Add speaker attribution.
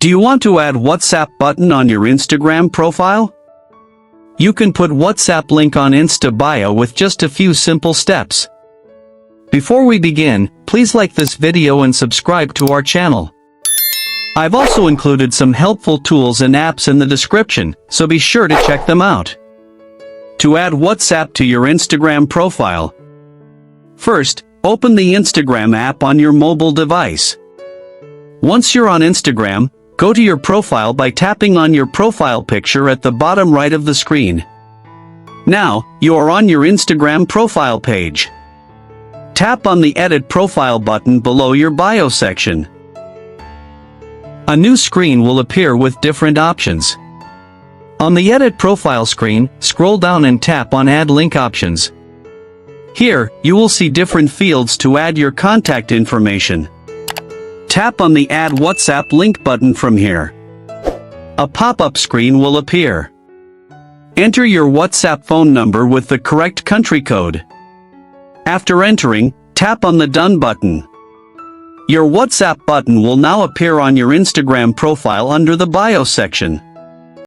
Speaker 1: Do you want to add WhatsApp button on your Instagram profile? You can put WhatsApp link on Insta bio with just a few simple steps. Before we begin, please like this video and subscribe to our channel. I've also included some helpful tools and apps in the description, so be sure to check them out. To add WhatsApp to your Instagram profile, first, open the Instagram app on your mobile device. Once you're on Instagram, go to your profile by tapping on your profile picture at the bottom right of the screen. Now, you are on your Instagram profile page. Tap on the Edit Profile button below your bio section. A new screen will appear with different options. On the Edit Profile screen, scroll down and tap on Add Link options. Here, you will see different fields to add your contact information. Tap on the Add WhatsApp Link button from here. A pop-up screen will appear. Enter your WhatsApp phone number with the correct country code. After entering, tap on the Done button. Your WhatsApp button will now appear on your Instagram profile under the bio section.